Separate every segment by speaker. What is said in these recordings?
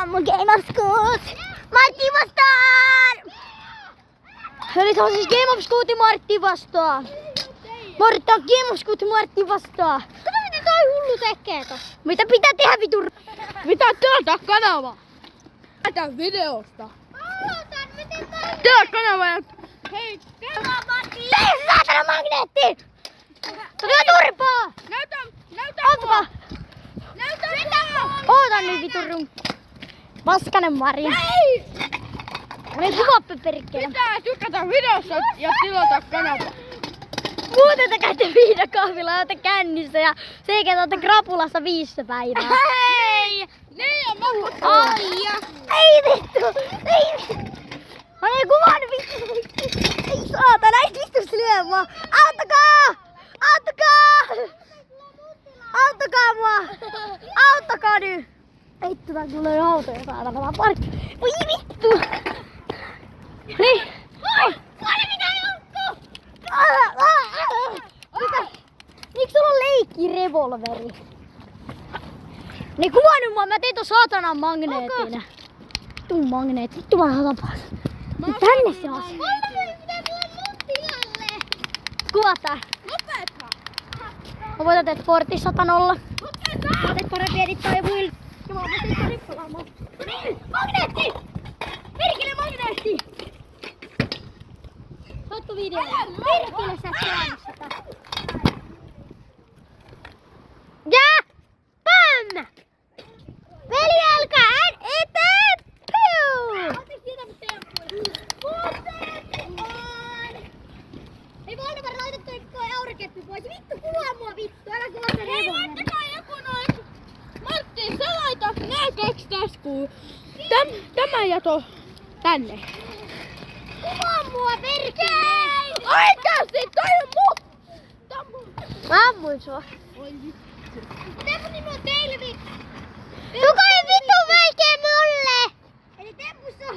Speaker 1: mun Game of Schools. Martti vastaan! Eli se on siis Game of Schools Martti vastaan. Martti on Game of Schools Martti vastaan.
Speaker 2: Kato mitä toi hullu tekee tossa.
Speaker 1: Mitä pitää tehdä vitun?
Speaker 3: Mitä tilata kanava? Tätä videosta.
Speaker 2: Aloitan, miten toi...
Speaker 3: Tilaa kanava ja...
Speaker 2: Hei, kerro Martti!
Speaker 1: Tee saatana magneetti! Tää turpaa!
Speaker 3: Näytä
Speaker 1: Auttakaa!
Speaker 3: mua!
Speaker 1: Oota nyt vitun rum. Paskanen Marja.
Speaker 3: Ei!
Speaker 1: Ei kuvappe perkele.
Speaker 3: Pitää tykätä videossa ja tilata kanava.
Speaker 1: Muuten te käytte viinakahvilla ja ootte kännissä ja sekä te ootte krapulassa 5 päivää.
Speaker 3: Hei! Niin ja mä...
Speaker 1: Ai ja. Ei vittu! Ei vittu! Mä en kuvaan vittu! Ei saatana, ei vittu lyö mua! Auttakaa! Auttakaa! Auttakaa mua! Auttakaa nyt! Vittu, tää tulee autoja saatana, mä parkki. Voi vittu! Niin! Miksi sulla on leikkirevolveri? Ne kuvannut mua, mä tein ton saatanan magneetin. Vittu magneetti, vittu mä tapas. Tänne se on. Kuvataan.
Speaker 3: Lopeta!
Speaker 1: Mä voitan teet Fortis 100-0.
Speaker 2: Mä teet parempi edittaa ja muille.
Speaker 1: Ja mä oon teet rippalaamaan. Magneetti! Perkele magneetti! Saatko video? Perkele sä et sitä. Ja! Pam! Veli alkaa eteen! Piu!
Speaker 2: Ei Voldemar laita toi aurikeppi pois. Vittu kuvaa mua vittu. Älä kuvaa sen
Speaker 3: Hei,
Speaker 2: revolverin.
Speaker 3: laittakaa joku noin! Martti, sä laita nää 2 taskuu. Tämä ja tänne.
Speaker 2: Kuvaa mua perkele.
Speaker 3: Oikeasti, toi on mun!
Speaker 1: Mä ammuin sua.
Speaker 2: Mitä mun nimi on Telvi?
Speaker 1: Kuka ei vittu vaikee mulle?
Speaker 2: Eli tempussa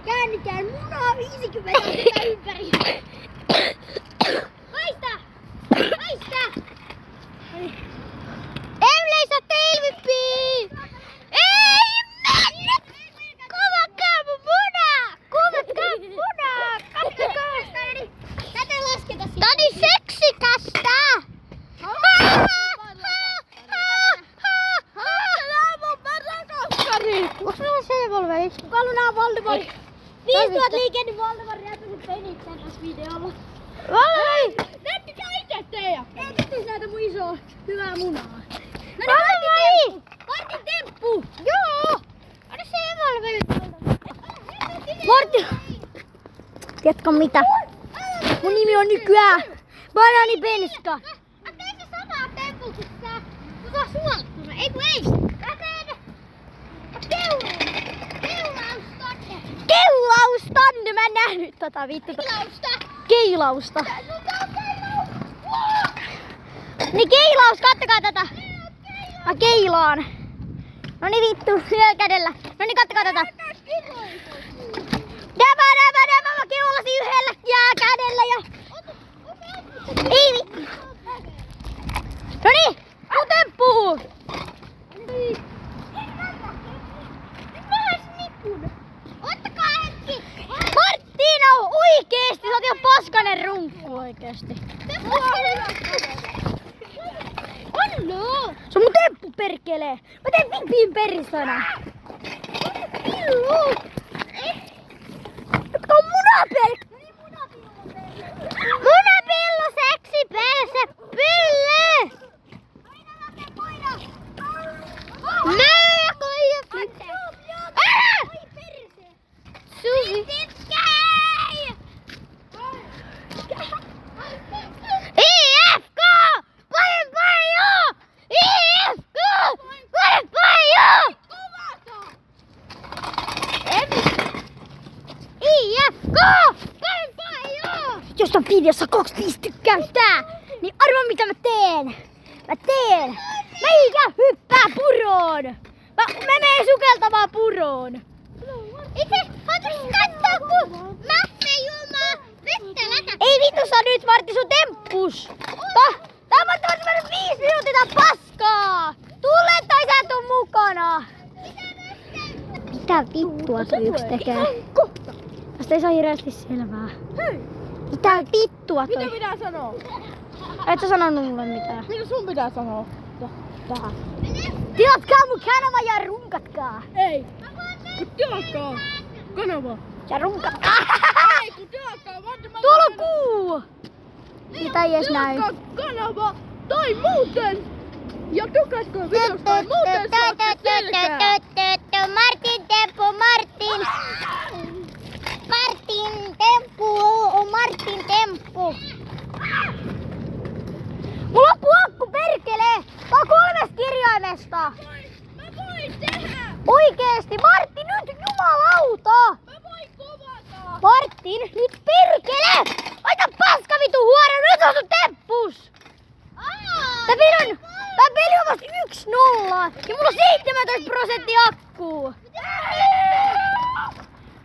Speaker 2: käännitään munaa 50 astetta ympäri. Väistä! Väistä!
Speaker 1: Emleisa Telvippi! Ei mennyt! Kuvatkaa mun munaa! Kuvatkaa munaa! Katsokaa!
Speaker 2: Tätä ei lasketa siitä.
Speaker 1: Tää on niin seksikästä! Onks meillä se revolveri?
Speaker 2: Kuka haluaa nää Voldemort? 5000 liike, Voldemort jätänyt penikseen tässä videolla.
Speaker 1: Valveri!
Speaker 3: Näyttikää itse teidän!
Speaker 2: Ei vittu näitä mun isoa hyvää munaa. No
Speaker 1: Valveri!
Speaker 2: Martin temppu!
Speaker 1: Joo! Anna se revolveri! Martti! Tiedätkö mitä? Mun nimi on nykyään Banani Benska.
Speaker 2: Mä tein se samaa tempuksessa, kun se on suottuna. Ei kun ei! Mä teen keulaustanne.
Speaker 1: Keulaustanne! Mä en nähnyt tota vittu.
Speaker 2: Keilausta!
Speaker 1: Keilausta.
Speaker 2: Sun tää on keilaus!
Speaker 1: Niin keilaus, kattokaa tätä. Mä keilaan. No niin vittu, yhdellä kädellä. No niin kattokaa tätä. Däbä, mä keulasin yhdellä kädellä ja... Ei vittu. No niin, mun temppuu.
Speaker 2: Ottakaa hetki!
Speaker 1: Marttino, oikeesti, sä oot ihan paskanen runkku oikeesti.
Speaker 2: Anno!
Speaker 1: Se on mun temppu perkelee. Mä teen vipin perisana. Jotka on munapelli. Munapillo, seksi, perse, pille. Nää koija. Älä! Susi. IFK! Parempaa joo! IFK! Parempaa joo! IFK! Parempaa joo! Jos on videossa 25 tykkäystä, niin arvaa mitä mä teen! Meikä hyppää puroon! Mä menen sukeltamaan puroon!
Speaker 2: Itse haluaisin katsoa, kun Mähme juomaa vettä lätä.
Speaker 1: Ei vittu sä nyt Martti sun temppus! Tää on mennyt 5 minuuttia paskaa! Tule tai sä et tuu mukana!
Speaker 2: Mitä Mähme?
Speaker 1: Mitä vittua se yksi tekee?
Speaker 3: Kohta.
Speaker 1: Tästä ei saa hirveästi selvää.
Speaker 3: Hei,
Speaker 1: Mitä vittua
Speaker 3: mitä
Speaker 1: toi?
Speaker 3: pitää sanoa?
Speaker 1: Et sä sanonut mulle mitään.
Speaker 3: Mitä sun pitää sanoa? Tähän.
Speaker 1: Tilatkaa mun kanava ja runkatkaa.
Speaker 3: Ei. Kun tilatkaa kanava.
Speaker 1: Ja runkatkaa.
Speaker 3: Ei, kun tilatkaa Vandeman
Speaker 1: Tuolla on kuu. Siitä ei edes näy.
Speaker 3: Tilatkaa kanava tai muuten. Ja tykätkää videosta tai muuten saatte selkää.
Speaker 2: Martin Temppu, Martin. Martin Temppu, Martin Temppu.
Speaker 1: Mulla loppu akku, perkele! Mä oon 3 kirjaimesta!
Speaker 3: Mä voin tehdä!
Speaker 1: Oikeesti! Martti, nyt jumalauta!
Speaker 3: Mä voin kovata!
Speaker 1: Martin, nyt perkele! Laita paska vitu huora, nyt on sun temppus! Tää peli on vasta 1-0 ja mulla on 17% akkuu!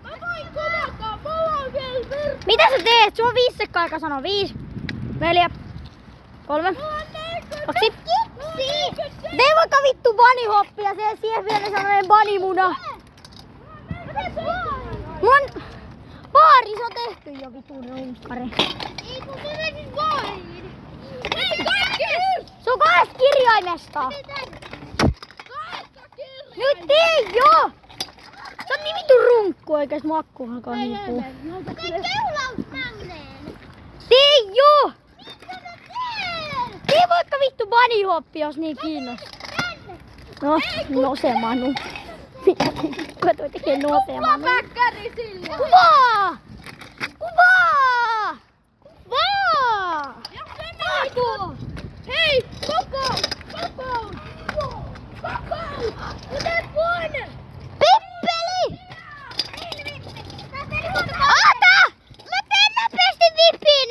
Speaker 3: Mä voin kovata! Mulla on vielä virta!
Speaker 1: Mitä sä teet? Sulla on 5 sekkaa aika sanoa. 5, 4, 3, 2. Tee vaikka vittu bunnyhoppia, se siihen vielä sellainen bunnymuna. Mulla on baari, se on tehty jo vitun runkkari.
Speaker 2: Ei kun minä nyt voin.
Speaker 3: Ei kaikki!
Speaker 1: Se on 2 kirjaimesta. Nyt tee jo! Se on niin vitun runkku oikeesti, mun akku alkaa hiipua.
Speaker 2: Keulausmagneen.
Speaker 1: Tee jo!
Speaker 2: Mitä mä teen?
Speaker 1: Tee vaikka vittu bunnyhoppia, jos niin kiinnostaa. No, nosemanu. Mitä kuka toi tekee nosemanu?
Speaker 3: Päkkäri sille!
Speaker 1: Kuvaa! Kuvaa! Kuvaa!
Speaker 3: Ja se näin! Hei! Kokous! Kokous! Kokous! Kuten vuonna!
Speaker 1: Pippeli! Oota! Mä teen nopeasti vipin!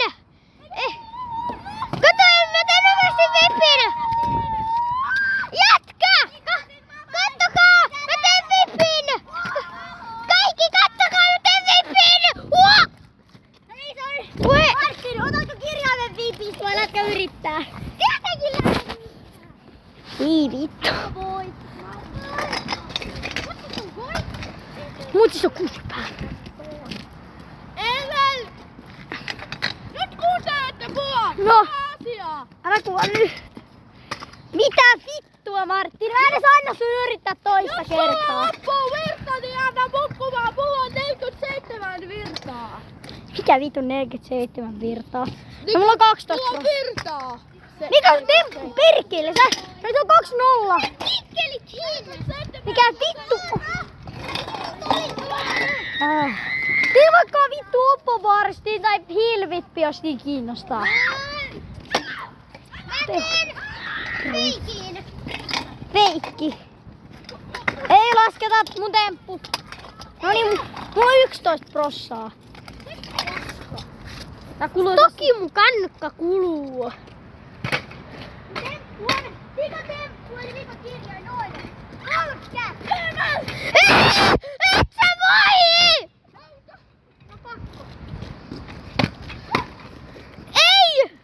Speaker 1: Kato, mä teen nopeasti vipin! Jätkä! Kattokaa! Mä teen vipin! Kaikki kattokaa, mä teen vipin! Martin, otatko kirjaimen vipistä vai lätkö yrittää?
Speaker 2: Tietenkin
Speaker 1: Ei vittu.
Speaker 2: voit.
Speaker 1: Mut siis on 6 päällä.
Speaker 3: Ellen! Nyt kuuntelette mua!
Speaker 1: No.
Speaker 3: Asiaa!
Speaker 1: Älä kuva nyt. Mitä vittua, Martin? Mä en edes anna sun yrittää toista
Speaker 3: Jos sulla
Speaker 1: kertaa.
Speaker 3: loppuu virta, niin anna mun kuvaa. Mulla on 47 virtaa.
Speaker 1: Mikä vitun 47 virtaa? No mulla on 12.
Speaker 3: Mulla on virtaa.
Speaker 1: Mikä on temppu? Perkele, sä? Nyt on 2-0.
Speaker 2: Pikkeli kiinni.
Speaker 1: Mikä vittu? Tee vaikka vittu oppobaaristi tai hilvippi, jos niin kiinnostaa.
Speaker 2: Mä teen reikiin.
Speaker 1: Feikki. Ei lasketa mun temppu. No niin, mulla on 11 prossaa. Tää kuluu. Toki mun kannukka kuluu.
Speaker 2: Temppu on vikatemppu eli vikakirjoin noin. Kolkkä.
Speaker 1: Et sä voi!
Speaker 2: No pakko.
Speaker 1: Ei!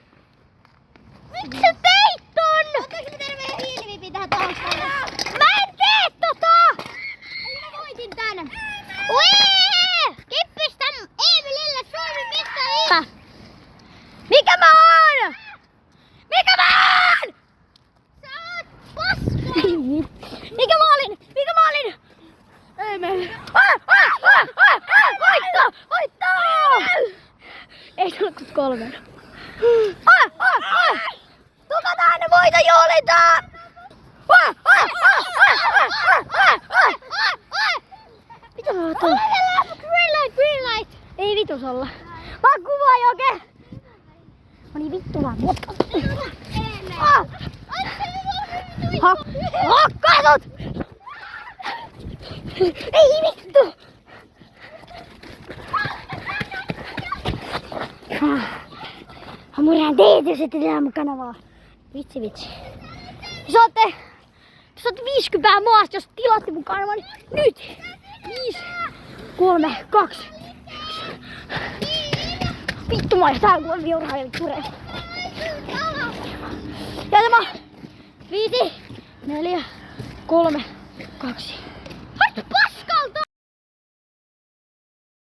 Speaker 1: Miksi sä teit ton?
Speaker 2: Ottaanko mä tehdä meidän hiilivipin tähän taustalle?
Speaker 1: Mä en tee tota!
Speaker 2: Eli mä voitin tän.
Speaker 1: Ui!
Speaker 2: Kippistä Emilille Suomen mittari.
Speaker 1: Mikä mä oon? Mikä mä oon?
Speaker 2: Sä oot paska.
Speaker 1: Mikä mä olin? Mikä mä olin?
Speaker 3: Ei mene.
Speaker 1: Voitto! Voitto! Ei tullut kuin 3. Tukataan ne voita juhlitaan! Mitä mä oon tullut?
Speaker 2: Green light.
Speaker 1: Ei vitus olla. Mä kuvaan joke! No niin vittu vaan mutka. Hakkasut! Ei vittu! Murään teet, jos ette tee mun kanavaa. Vitsi. Jos ootte 50 maasta, jos tilaatte mun kanavan nyt. 5, 3, 2. Vittu mä oon täällä kun viuraa ja vittureen. Ja tämä 5, 4, 3, 2.